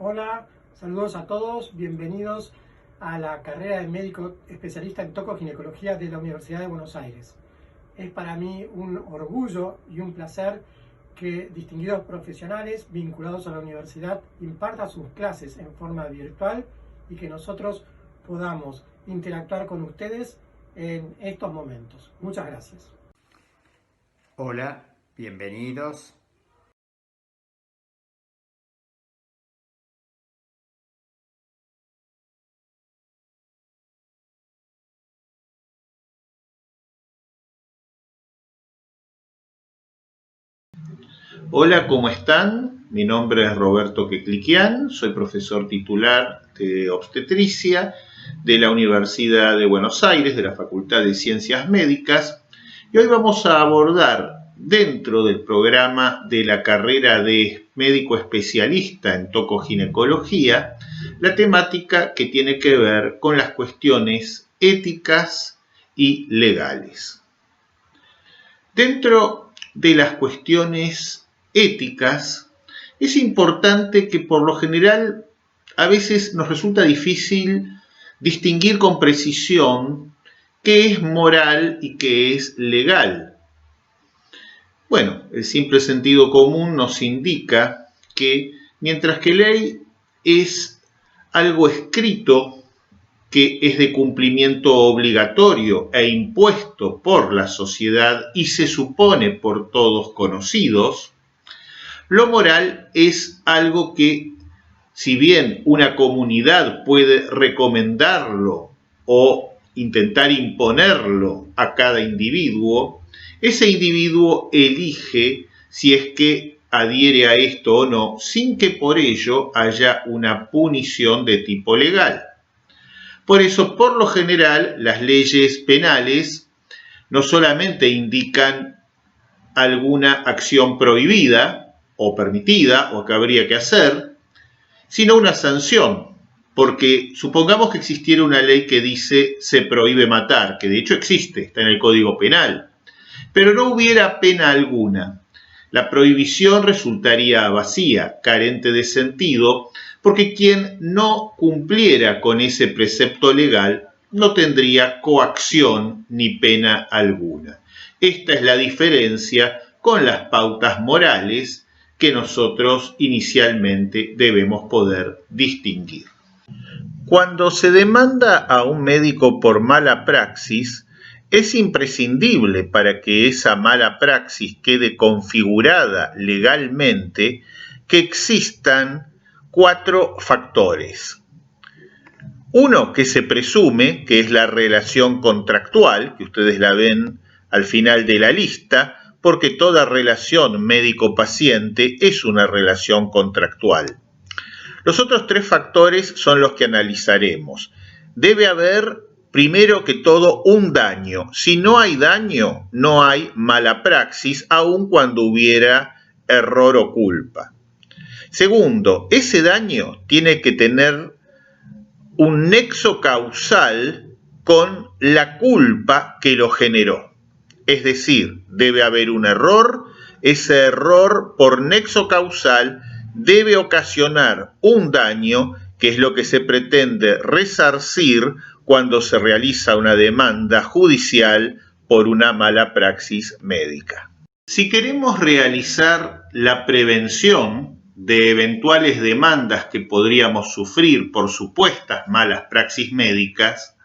Hola, saludos a todos, bienvenidos a la carrera de médico especialista en tocoginecología de la Universidad de Buenos Aires. Es para mí un orgullo y un placer que distinguidos profesionales vinculados a la universidad impartan sus clases en forma virtual y que nosotros podamos interactuar con ustedes en estos momentos. Muchas gracias. Hola, bienvenidos. Hola, ¿cómo están? Mi nombre es Roberto Quecliquian, soy profesor titular de obstetricia de la Universidad de Buenos Aires, de la Facultad de Ciencias Médicas, y hoy vamos a abordar dentro del programa de la carrera de médico especialista en tocoginecología la temática que tiene que ver con las cuestiones éticas y legales. Dentro de las cuestiones éticas, es importante que por lo general a veces nos resulta difícil distinguir con precisión qué es moral y qué es legal. Bueno, el simple sentido común nos indica que mientras que ley es algo escrito que es de cumplimiento obligatorio e impuesto por la sociedad y se supone por todos conocidos, lo moral es algo que, si bien una comunidad puede recomendarlo o intentar imponerlo a cada individuo, ese individuo elige si es que adhiere a esto o no, sin que por ello haya una punición de tipo legal. Por eso, por lo general, las leyes penales no solamente indican alguna acción prohibida o permitida o que habría que hacer, sino una sanción. Porque supongamos que existiera una ley que dice se prohíbe matar, que de hecho existe, está en el Código Penal, pero no hubiera pena alguna. La prohibición resultaría vacía, carente de sentido, porque quien no cumpliera con ese precepto legal no tendría coacción ni pena alguna. Esta es la diferencia con las pautas morales que nosotros inicialmente debemos poder distinguir. Cuando se demanda a un médico por mala praxis, es imprescindible para que esa mala praxis quede configurada legalmente que existan 4 factores. Uno que se presume, que es la relación contractual, que ustedes la ven al final de la lista, porque toda relación médico-paciente es una relación contractual. Los otros 3 factores son los que analizaremos. Debe haber, primero que todo, un daño. Si no hay daño, no hay mala praxis, aun cuando hubiera error o culpa. Segundo, ese daño tiene que tener un nexo causal con la culpa que lo generó. Es decir, debe haber un error, ese error por nexo causal debe ocasionar un daño, que es lo que se pretende resarcir cuando se realiza una demanda judicial por una mala praxis médica. Si queremos realizar la prevención de eventuales demandas que podríamos sufrir por supuestas malas praxis médicas,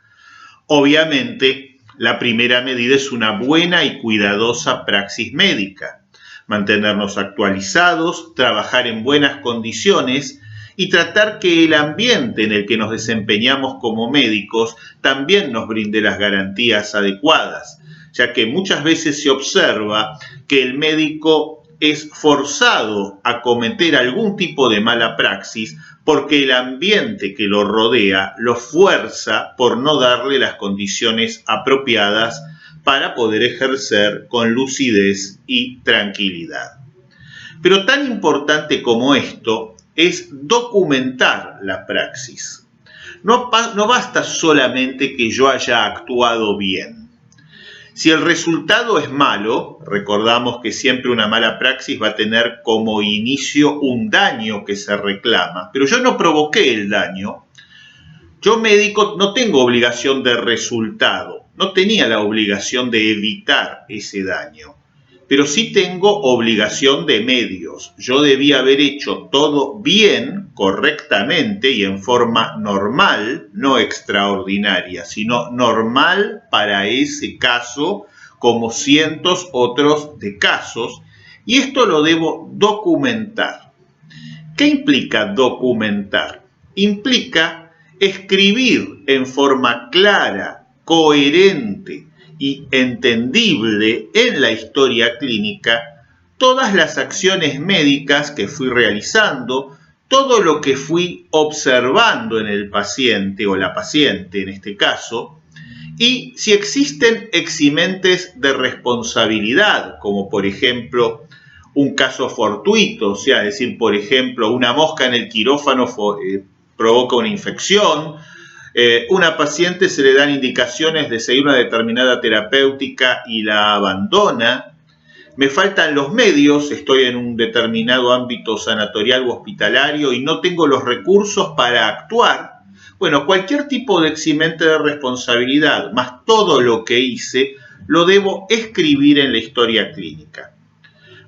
obviamente la primera medida es una buena y cuidadosa praxis médica. Mantenernos actualizados, trabajar en buenas condiciones y tratar que el ambiente en el que nos desempeñamos como médicos también nos brinde las garantías adecuadas, ya que muchas veces se observa que el médico es forzado a cometer algún tipo de mala praxis porque el ambiente que lo rodea lo fuerza por no darle las condiciones apropiadas para poder ejercer con lucidez y tranquilidad. Pero tan importante como esto es documentar la praxis. No basta solamente que yo haya actuado bien. Si el resultado es malo, recordamos que siempre una mala praxis va a tener como inicio un daño que se reclama, pero yo no provoqué el daño. Yo, médico, no tengo obligación de resultado, no tenía la obligación de evitar ese daño, pero sí tengo obligación de medios. Yo debía haber hecho todo bien, correctamente y en forma normal, no extraordinaria, sino normal para ese caso, como cientos otros de casos, y esto lo debo documentar. ¿Qué implica documentar? Implica escribir en forma clara, coherente y entendible en la historia clínica todas las acciones médicas que fui realizando, todo lo que fui observando en el paciente o la paciente en este caso, y si existen eximentes de responsabilidad, como por ejemplo un caso fortuito, o sea, es decir, por ejemplo, una mosca en el quirófano provoca una infección, una paciente se le dan indicaciones de seguir una determinada terapéutica y la abandona, me faltan los medios, estoy en un determinado ámbito sanatorial u hospitalario y no tengo los recursos para actuar. Bueno, cualquier tipo de eximente de responsabilidad, más todo lo que hice, lo debo escribir en la historia clínica.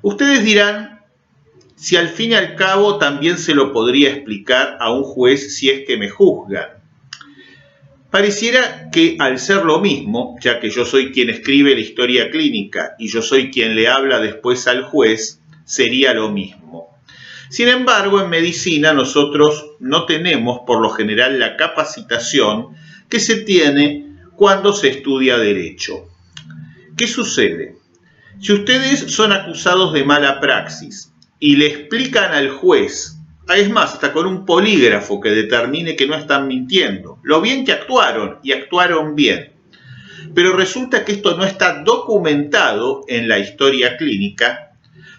Ustedes dirán si al fin y al cabo también se lo podría explicar a un juez si es que me juzgan. Pareciera que al ser lo mismo, ya que yo soy quien escribe la historia clínica y yo soy quien le habla después al juez, sería lo mismo. Sin embargo, en medicina nosotros no tenemos por lo general la capacitación que se tiene cuando se estudia derecho. ¿Qué sucede? Si ustedes son acusados de mala praxis y le explican al juez, es más, hasta con un polígrafo que determine que no están mintiendo, lo bien que actuaron y actuaron bien, pero resulta que esto no está documentado en la historia clínica,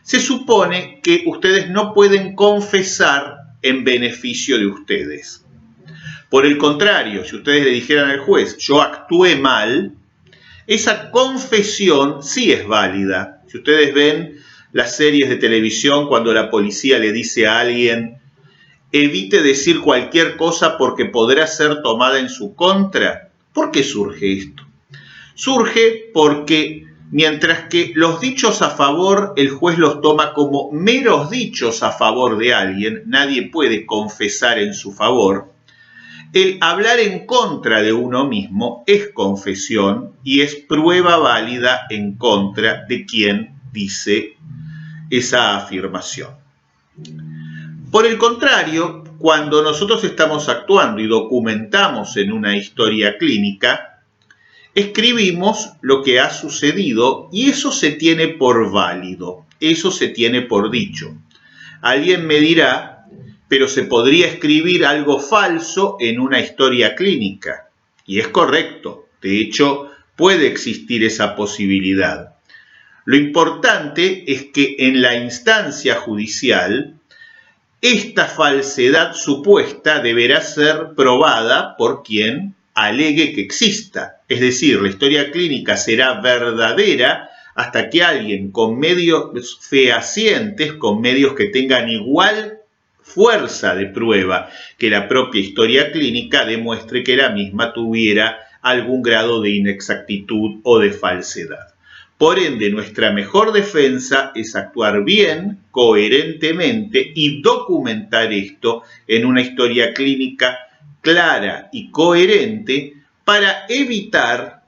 se supone que ustedes no pueden confesar en beneficio de ustedes. Por el contrario, si ustedes le dijeran al juez, yo actué mal, esa confesión sí es válida. Si ustedes ven las series de televisión cuando la policía le dice a alguien, evite decir cualquier cosa porque podrá ser tomada en su contra, ¿por qué surge esto? Surge porque mientras que los dichos a favor el juez los toma como meros dichos a favor de alguien, nadie puede confesar en su favor, el hablar en contra de uno mismo es confesión y es prueba válida en contra de quien dice esa afirmación. Por el contrario, cuando nosotros estamos actuando y documentamos en una historia clínica, escribimos lo que ha sucedido y eso se tiene por válido, eso se tiene por dicho. Alguien me dirá, pero se podría escribir algo falso en una historia clínica. Y es correcto, de hecho, puede existir esa posibilidad. Lo importante es que en la instancia judicial, esta falsedad supuesta deberá ser probada por quien alegue que exista. Es decir, la historia clínica será verdadera hasta que alguien con medios fehacientes, con medios que tengan igual fuerza de prueba que la propia historia clínica, demuestre que la misma tuviera algún grado de inexactitud o de falsedad. Por ende, nuestra mejor defensa es actuar bien, coherentemente y documentar esto en una historia clínica clara y coherente para evitar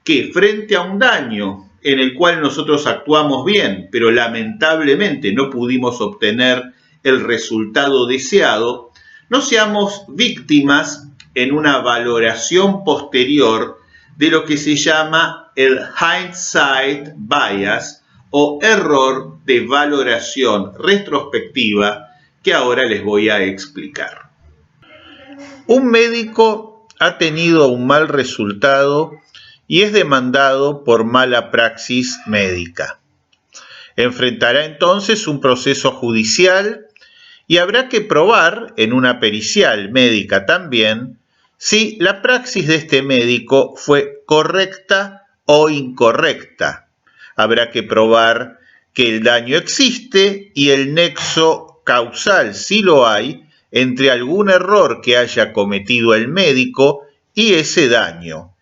que frente a un daño en el cual nosotros actuamos bien, pero lamentablemente no pudimos obtener el resultado deseado, no seamos víctimas en una valoración posterior de lo que se llama el hindsight bias o error de valoración retrospectiva que ahora les voy a explicar. Un médico ha tenido un mal resultado y es demandado por mala praxis médica. Enfrentará entonces un proceso judicial y habrá que probar en una pericial médica también si la praxis de este médico fue correcta o incorrecta. Habrá que probar que el daño existe y el nexo causal, si lo hay, entre algún error que haya cometido el médico y ese daño.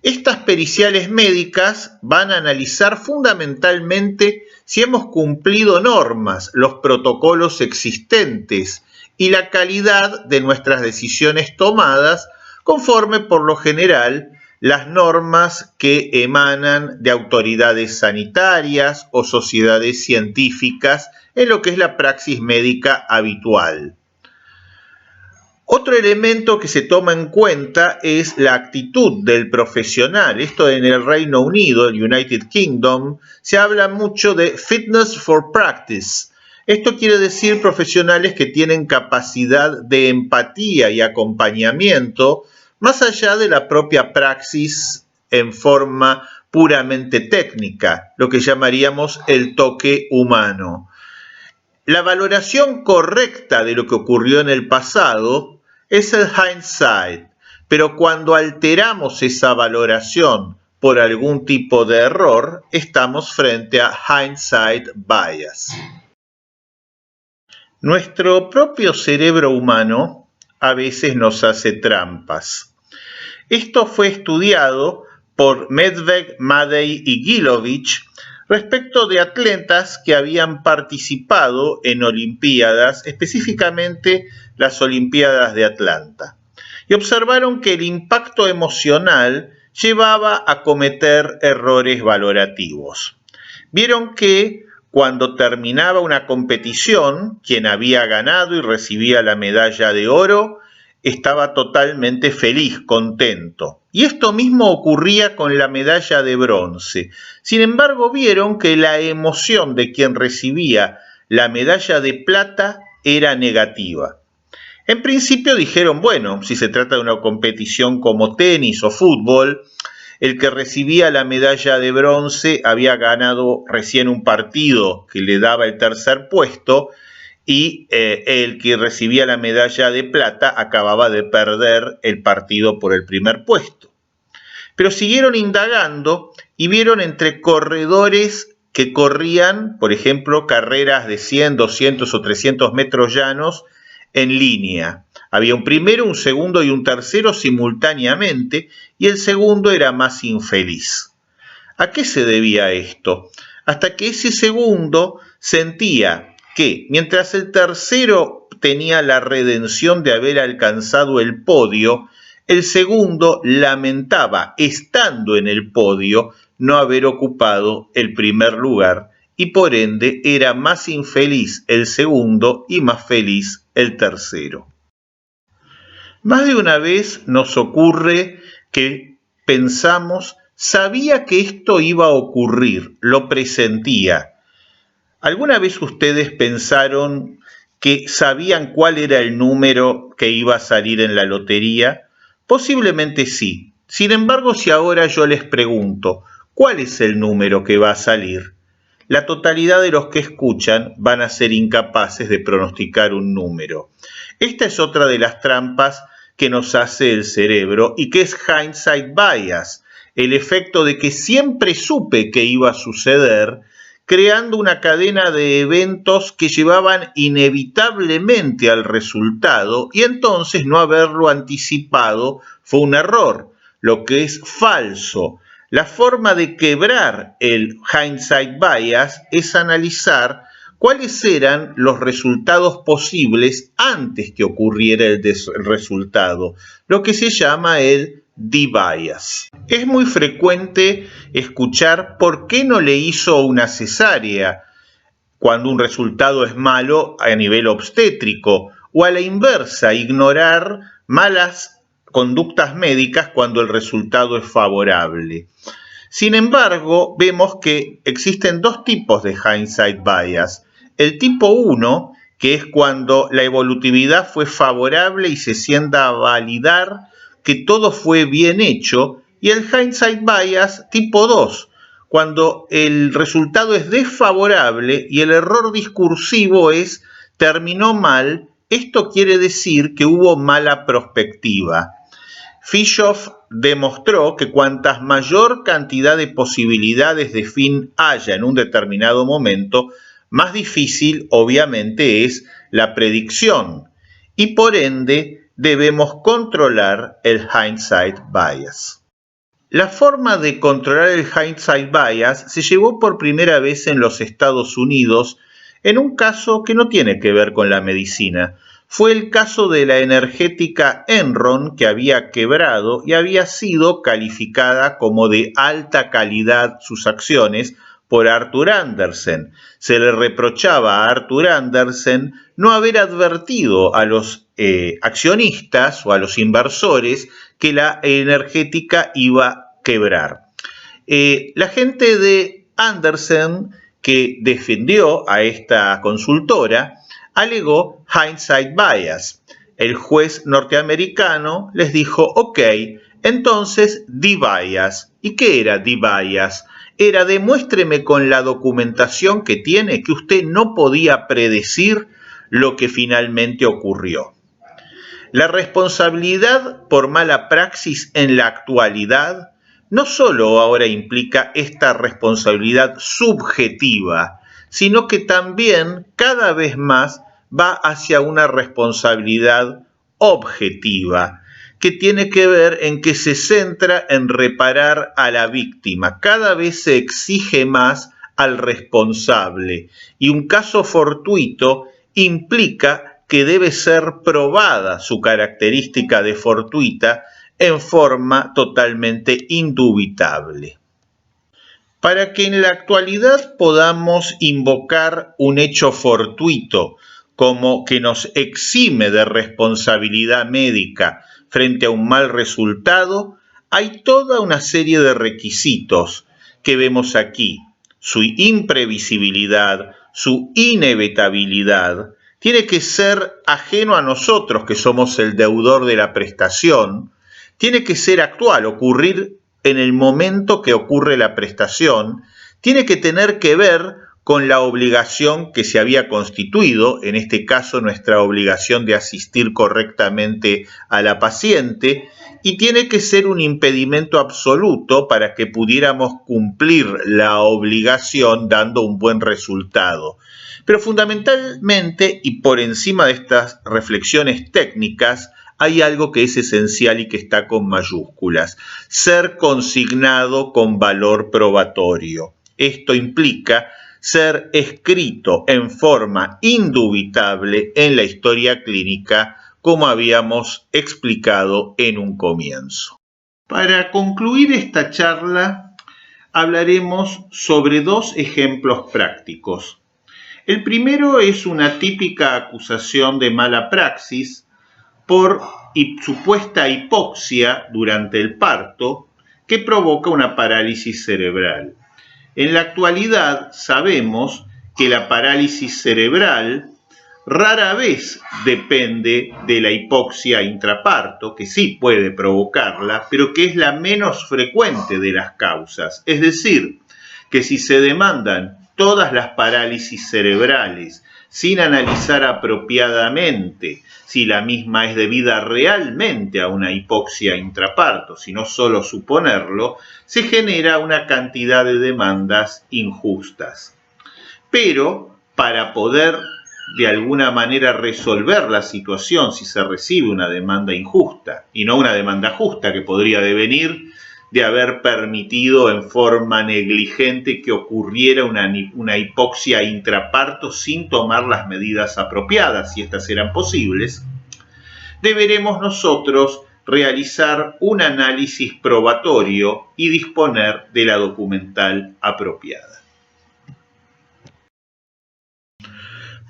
Estas periciales médicas van a analizar fundamentalmente si hemos cumplido normas, los protocolos existentes y la calidad de nuestras decisiones tomadas conforme por lo general las normas que emanan de autoridades sanitarias o sociedades científicas en lo que es la praxis médica habitual. Otro elemento que se toma en cuenta es la actitud del profesional. Esto en el Reino Unido, el United Kingdom, se habla mucho de fitness for practice. Esto quiere decir profesionales que tienen capacidad de empatía y acompañamiento más allá de la propia praxis en forma puramente técnica, lo que llamaríamos el toque humano. La valoración correcta de lo que ocurrió en el pasado es el hindsight, pero cuando alteramos esa valoración por algún tipo de error, estamos frente a hindsight bias. Nuestro propio cerebro humano a veces nos hace trampas. Esto fue estudiado por Medved, Madej y Gilovich respecto de atletas que habían participado en Olimpiadas, específicamente las Olimpiadas de Atlanta, y observaron que el impacto emocional llevaba a cometer errores valorativos. Vieron que cuando terminaba una competición, quien había ganado y recibía la medalla de oro estaba totalmente feliz, contento. Y esto mismo ocurría con la medalla de bronce. Sin embargo, vieron que la emoción de quien recibía la medalla de plata era negativa. En principio dijeron, bueno, si se trata de una competición como tenis o fútbol, el que recibía la medalla de bronce había ganado recién un partido que le daba el tercer puesto, y el que recibía la medalla de plata acababa de perder el partido por el primer puesto. Pero siguieron indagando y vieron entre corredores que corrían, por ejemplo, carreras de 100, 200 o 300 metros llanos en línea. Había un primero, un segundo y un tercero simultáneamente, y el segundo era más infeliz. ¿A qué se debía esto? Hasta que ese segundo sentía que mientras el tercero tenía la redención de haber alcanzado el podio, el segundo lamentaba, estando en el podio, no haber ocupado el primer lugar y por ende era más infeliz el segundo y más feliz el tercero. Más de una vez nos ocurre que pensamos, sabía que esto iba a ocurrir, lo presentía. ¿Alguna vez ustedes pensaron que sabían cuál era el número que iba a salir en la lotería? Posiblemente sí. Sin embargo, si ahora yo les pregunto, ¿cuál es el número que va a salir? La totalidad de los que escuchan van a ser incapaces de pronosticar un número. Esta es otra de las trampas que nos hace el cerebro y que es hindsight bias, el efecto de que siempre supe que iba a suceder, creando una cadena de eventos que llevaban inevitablemente al resultado y entonces no haberlo anticipado fue un error, lo que es falso. La forma de quebrar el hindsight bias es analizar cuáles eran los resultados posibles antes que ocurriera el resultado, lo que se llama el D-bias. Es muy frecuente escuchar por qué no le hizo una cesárea cuando un resultado es malo a nivel obstétrico, o a la inversa, ignorar malas conductas médicas cuando el resultado es favorable. Sin embargo, vemos que existen dos tipos de hindsight bias. El tipo 1, que es cuando la evolutividad fue favorable y se sienta a validar que todo fue bien hecho, y el hindsight bias tipo 2, cuando el resultado es desfavorable y el error discursivo es terminó mal, esto quiere decir que hubo mala prospectiva. Fischoff demostró que cuantas mayor cantidad de posibilidades de fin haya en un determinado momento, más difícil obviamente es la predicción y por ende debemos controlar el hindsight bias. La forma de controlar el hindsight bias se llevó por primera vez en los Estados Unidos en un caso que no tiene que ver con la medicina. Fue el caso de la energética Enron, que había quebrado y había sido calificada como de alta calidad sus acciones por Arthur Andersen. Se le reprochaba a Arthur Andersen no haber advertido a los accionistas o a los inversores que la energética iba a quebrar. La gente de Andersen, que defendió a esta consultora, alegó hindsight bias. El juez norteamericano les dijo, ok, entonces D-bias. ¿Y qué era D-bias? Era demuéstreme con la documentación que tiene que usted no podía predecir lo que finalmente ocurrió. La responsabilidad por mala praxis en la actualidad no solo ahora implica esta responsabilidad subjetiva, sino que también cada vez más va hacia una responsabilidad objetiva, que tiene que ver en que se centra en reparar a la víctima. Cada vez se exige más al responsable y un caso fortuito implica que debe ser probada su característica de fortuita en forma totalmente indubitable. Para que en la actualidad podamos invocar un hecho fortuito como que nos exime de responsabilidad médica frente a un mal resultado, hay toda una serie de requisitos que vemos aquí. Su imprevisibilidad, su inevitabilidad, tiene que ser ajeno a nosotros, que somos el deudor de la prestación, tiene que ser actual, ocurrir en el momento que ocurre la prestación, tiene que tener que ver con la obligación que se había constituido, en este caso nuestra obligación de asistir correctamente a la paciente, y tiene que ser un impedimento absoluto para que pudiéramos cumplir la obligación dando un buen resultado. Pero fundamentalmente, y por encima de estas reflexiones técnicas, hay algo que es esencial y que está con mayúsculas: ser consignado con valor probatorio. Esto implica ser escrito en forma indubitable en la historia clínica, como habíamos explicado en un comienzo. Para concluir esta charla, hablaremos sobre dos ejemplos prácticos. El primero es una típica acusación de mala praxis por supuesta hipoxia durante el parto que provoca una parálisis cerebral. En la actualidad sabemos que la parálisis cerebral rara vez depende de la hipoxia intraparto, que sí puede provocarla, pero que es la menos frecuente de las causas. Es decir, que si se demandan todas las parálisis cerebrales sin analizar apropiadamente si la misma es debida realmente a una hipoxia intraparto, sino solo suponerlo, se genera una cantidad de demandas injustas. Pero para poder de alguna manera resolver la situación si se recibe una demanda injusta y no una demanda justa que podría devenir de haber permitido en forma negligente que ocurriera una hipoxia intraparto sin tomar las medidas apropiadas, si estas eran posibles, deberemos nosotros realizar un análisis probatorio y disponer de la documental apropiada.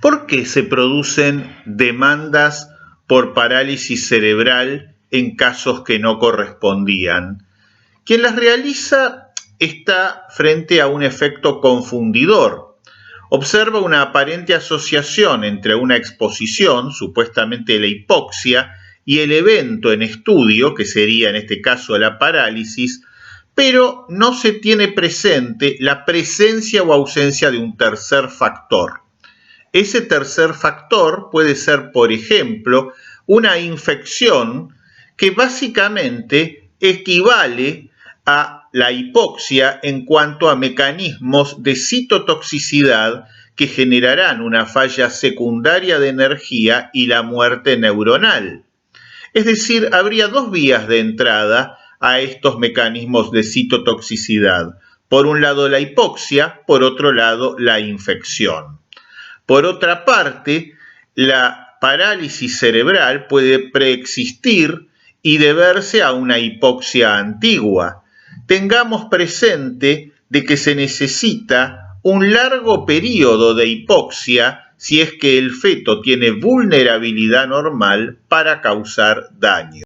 ¿Por qué se producen demandas por parálisis cerebral en casos que no correspondían? Quien las realiza está frente a un efecto confundidor. Observa una aparente asociación entre una exposición, supuestamente la hipoxia, y el evento en estudio, que sería en este caso la parálisis, pero no se tiene presente la presencia o ausencia de un tercer factor. Ese tercer factor puede ser, por ejemplo, una infección que básicamente equivale a la hipoxia en cuanto a mecanismos de citotoxicidad que generarán una falla secundaria de energía y la muerte neuronal. Es decir, habría dos vías de entrada a estos mecanismos de citotoxicidad. Por un lado la hipoxia, por otro lado la infección. Por otra parte, la parálisis cerebral puede preexistir y deberse a una hipoxia antigua. Tengamos presente de que se necesita un largo periodo de hipoxia si es que el feto tiene vulnerabilidad normal para causar daño.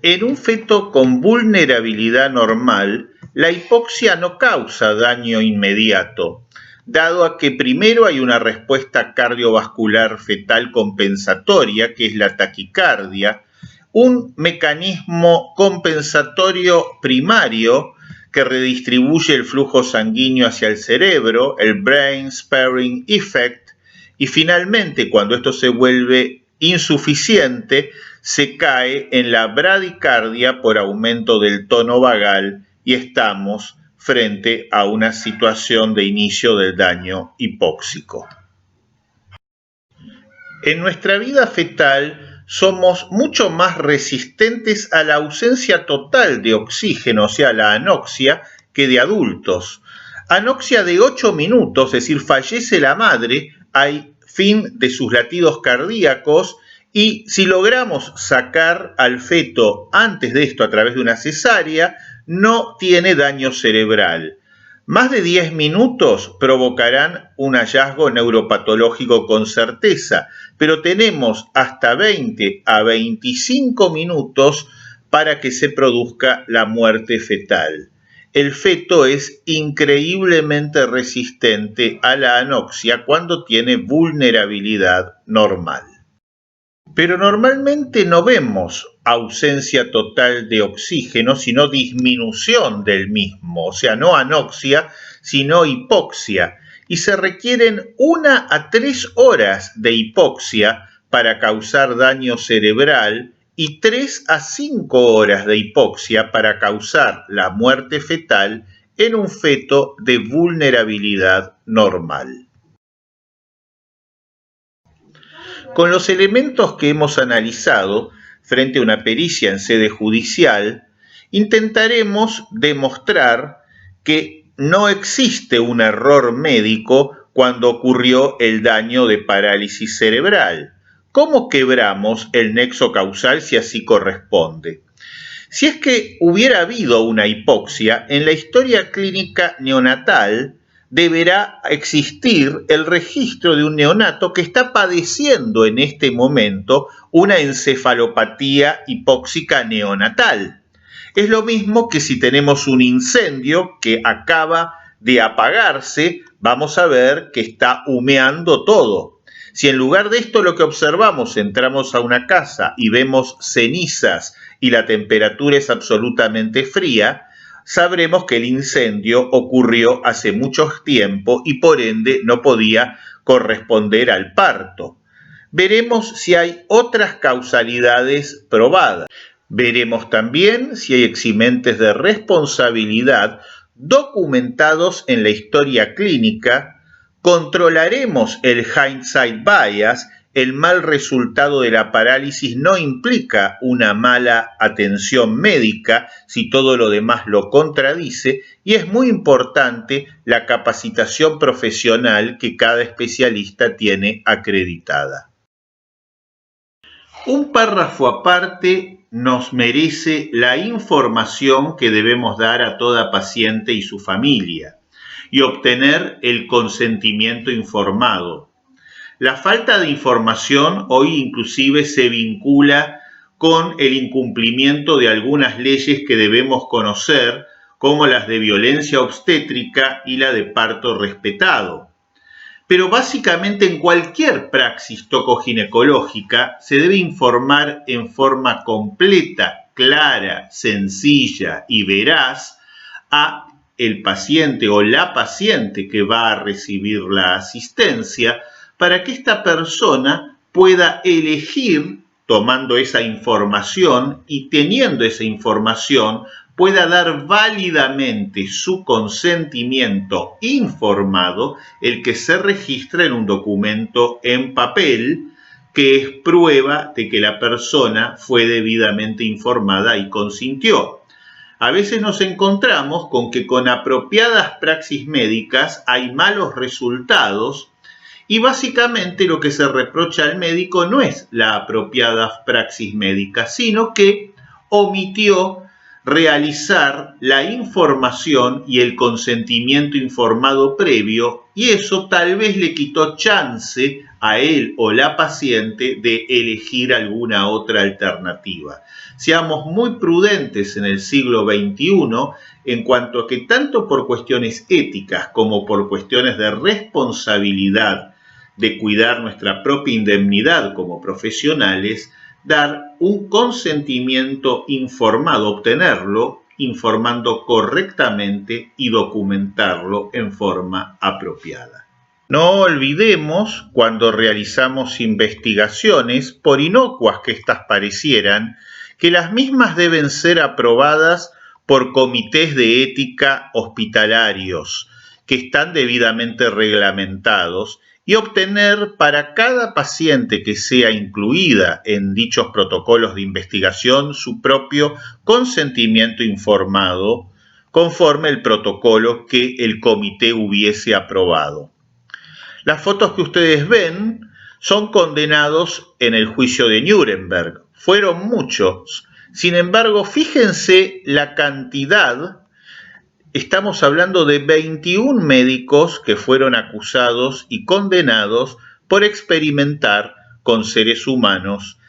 En un feto con vulnerabilidad normal, la hipoxia no causa daño inmediato, dado a que primero hay una respuesta cardiovascular fetal compensatoria, que es la taquicardia, un mecanismo compensatorio primario que redistribuye el flujo sanguíneo hacia el cerebro, el Brain Sparing Effect, y finalmente, cuando esto se vuelve insuficiente, se cae en la bradicardia por aumento del tono vagal y estamos frente a una situación de inicio del daño hipóxico. En nuestra vida fetal somos mucho más resistentes a la ausencia total de oxígeno, o sea, la anoxia, que de adultos. Anoxia de 8 minutos, es decir, fallece la madre, hay fin de sus latidos cardíacos, y si logramos sacar al feto antes de esto a través de una cesárea, no tiene daño cerebral. Más de 10 minutos provocarán un hallazgo neuropatológico con certeza, pero tenemos hasta 20 a 25 minutos para que se produzca la muerte fetal. El feto es increíblemente resistente a la anoxia cuando tiene vulnerabilidad normal. Pero normalmente no vemos ausencia total de oxígeno, sino disminución del mismo, o sea, no anoxia, sino hipoxia, y se requieren 1 a 3 horas de hipoxia para causar daño cerebral y 3 a 5 horas de hipoxia para causar la muerte fetal en un feto de vulnerabilidad normal. Con los elementos que hemos analizado frente a una pericia en sede judicial, intentaremos demostrar que no existe un error médico cuando ocurrió el daño de parálisis cerebral. ¿Cómo quebramos el nexo causal si así corresponde? Si es que hubiera habido una hipoxia, en la historia clínica neonatal deberá existir el registro de un neonato que está padeciendo en este momento una encefalopatía hipóxica neonatal. Es lo mismo que si tenemos un incendio que acaba de apagarse, vamos a ver que está humeando todo. Si en lugar de esto lo que observamos, entramos a una casa y vemos cenizas y la temperatura es absolutamente fría, sabremos que el incendio ocurrió hace mucho tiempo y por ende no podía corresponder al parto. Veremos si hay otras causalidades probadas. Veremos también si hay eximentes de responsabilidad documentados en la historia clínica. Controlaremos el hindsight bias. El mal resultado de la parálisis no implica una mala atención médica si todo lo demás lo contradice, y es muy importante la capacitación profesional que cada especialista tiene acreditada. Un párrafo aparte nos merece la información que debemos dar a toda paciente y su familia y obtener el consentimiento informado. La falta de información hoy inclusive se vincula con el incumplimiento de algunas leyes que debemos conocer, como las de violencia obstétrica y la de parto respetado. Pero básicamente en cualquier praxis tocoginecológica se debe informar en forma completa, clara, sencilla y veraz a el paciente o la paciente que va a recibir la asistencia, para que esta persona pueda elegir tomando esa información y teniendo esa información, pueda dar válidamente su consentimiento informado, el que se registra en un documento en papel, que es prueba de que la persona fue debidamente informada y consintió. A veces nos encontramos con que con apropiadas praxis médicas hay malos resultados y básicamente lo que se reprocha al médico no es la apropiada praxis médica, sino que omitió realizar la información y el consentimiento informado previo, y eso tal vez le quitó chance a él o la paciente de elegir alguna otra alternativa. Seamos muy prudentes en el siglo XXI en cuanto a que tanto por cuestiones éticas como por cuestiones de responsabilidad de cuidar nuestra propia indemnidad como profesionales, dar un consentimiento informado, obtenerlo informando correctamente y documentarlo en forma apropiada. No olvidemos, cuando realizamos investigaciones, por inocuas que éstas parecieran, que las mismas deben ser aprobadas por comités de ética hospitalarios, que están debidamente reglamentados, y obtener para cada paciente que sea incluida en dichos protocolos de investigación su propio consentimiento informado conforme el protocolo que el comité hubiese aprobado. Las fotos que ustedes ven son condenados en el juicio de Nuremberg. Fueron muchos. Sin embargo, fíjense la cantidad. Estamos hablando de 21 médicos que fueron acusados y condenados por experimentar con seres humanos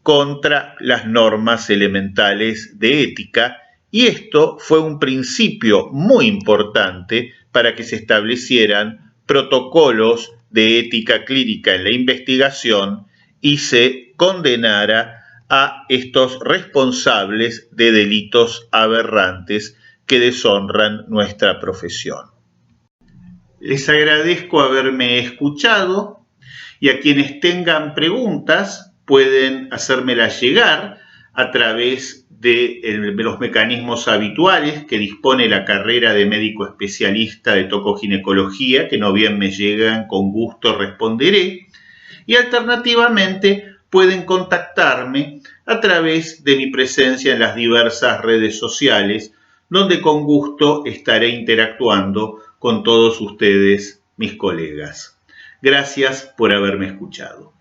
contra las normas elementales de ética, y esto fue un principio muy importante para que se establecieran protocolos de ética clínica en la investigación y se condenara a estos responsables de delitos aberrantes que deshonran nuestra profesión. Les agradezco haberme escuchado, y a quienes tengan preguntas pueden hacérmelas llegar a través de los mecanismos habituales que dispone la carrera de médico especialista de tocoginecología, que no bien me llegan, con gusto responderé, y alternativamente pueden contactarme a través de mi presencia en las diversas redes sociales, donde con gusto estaré interactuando con todos ustedes, mis colegas. Gracias por haberme escuchado.